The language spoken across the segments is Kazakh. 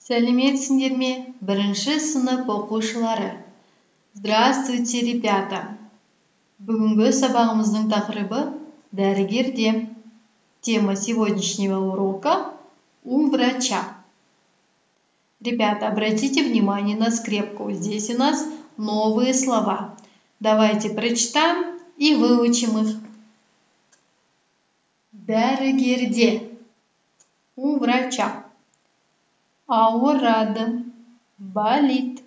Сәлеметсіңдер ме? Бірінші сынып оқушылары. Здравствуйте, ребята! Бүгінгі сабағымыздың тақырыбы дәрігерде. Тема сегодняшнего урока у врача. Ребята, обратите внимание на скрепку. Здесь у нас новые слова. Давайте прочитаем и выучим их. Дәрігерде. У врача. Ауырады, болит,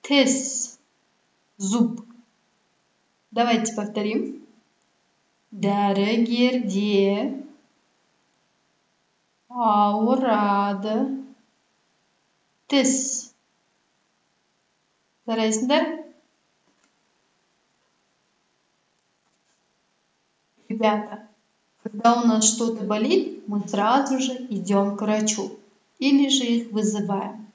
тіс, зуб. Давайте повторим. Дәрігерде, ауырады, тіс. Жарайсыңдар? Ребята, когда у нас что-то болит, мы сразу же идем к врачу. Или же их вызываем.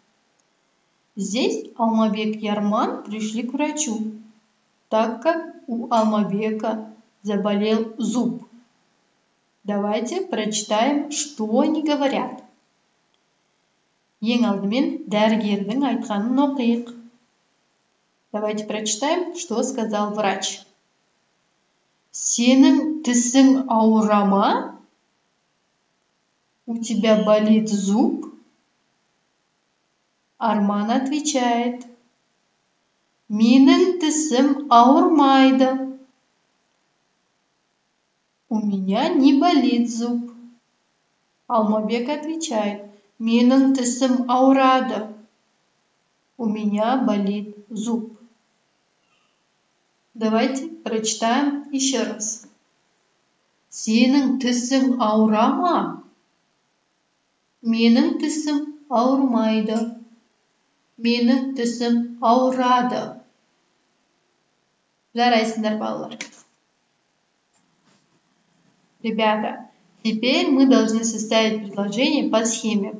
Здесь Алмабек и Арман пришли к врачу, так как у Алмабека заболел зуб. Давайте прочитаем, что они говорят. Ең алдымен дәрігердің айтқанын оқиық. Давайте прочитаем, что сказал врач. Сенің тісің ауыра ма? У тебя болит зуб? Арман отвечает. Менің тісім ауырмайды. У меня не болит зуб. Алмабек отвечает. Менің тісім ауырады. У меня болит зуб. Давайте прочитаем еще раз. Сенің тісің ауыра ма? Менің тісім ауырмайды. Менің тісім ауырады. Жарайсыңдар, балалар. Ребята, теперь мы должны составить предложение по схеме.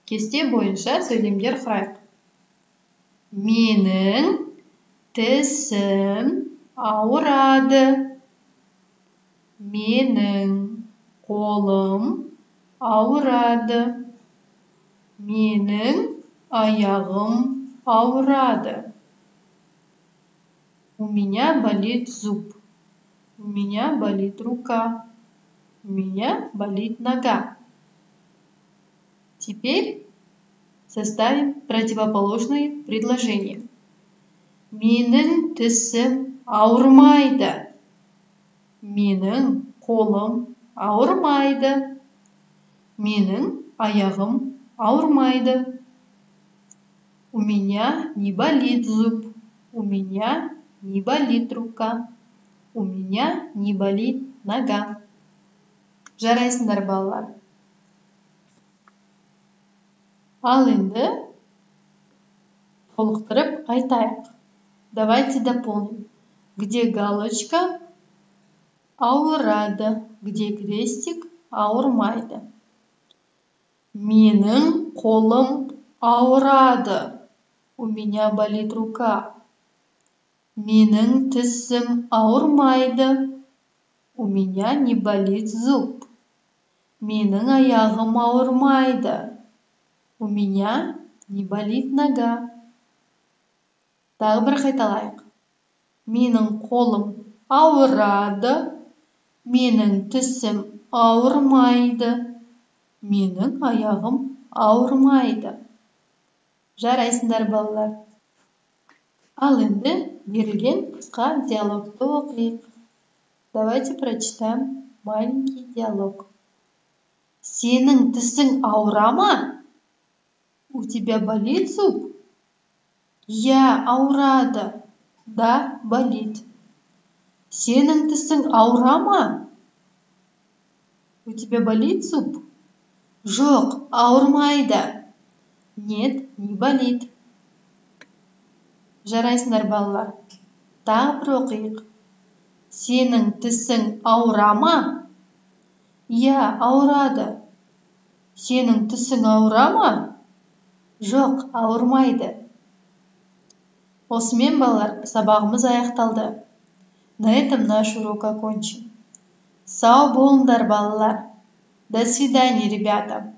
Кесте бойынша сөйлемдер құрайық. Менің тісім ауырады. Менің қолым ауырады. Менің аяғым ауырады. У меня болит зуб. У меня болит рука. У меня болит нога. Теперь составим противоположные предложения. Менің тісім ауырмайды. Менің қолым ауырмайды. Менің аяғым ауырмайды. У меня не болит зуб. У меня не болит рука. У меня не болит нога. Жарайсыңдар, балалар. Ал енді толықтырып айтайық. Давайте дополним. Где галочка? Ауырады. Где крестик? Ауырмайды. Менің қолым ауырады. У меня болит рука. Менің тісім ауырмайды. У меня не болит зуб. Менің аяғым ауырмайды. У меня не болит нога. Тағы бір қайталайық. Менің қолым ауырады. Менің тісім ауырмайды. Менің аяғым ауырмайды. Жарайсыңдар, балалар. Ал енді берілген қысқа диалогты оқиық. Давайте прочитаем маленький диалог. Сенің тісің ауыра ма? У тебя болит зуб? Я ауырады. Да, болит. Сенің тісің ауыра ма? У тебя болит зуб? Жоқ, ауырмайды. Нет, не болит. Жарайсыңдар, балалар. Тағы бір оқиық. Сенің тісің ауыра ма? Я, ауырады. Сенің тісің ауыра ма? Жоқ, ауырмайды. Осымен, балалар, сабағымыз аяқталды. На этом наш урок окончен. Сау болыңдар, балалар. До свидания, ребята.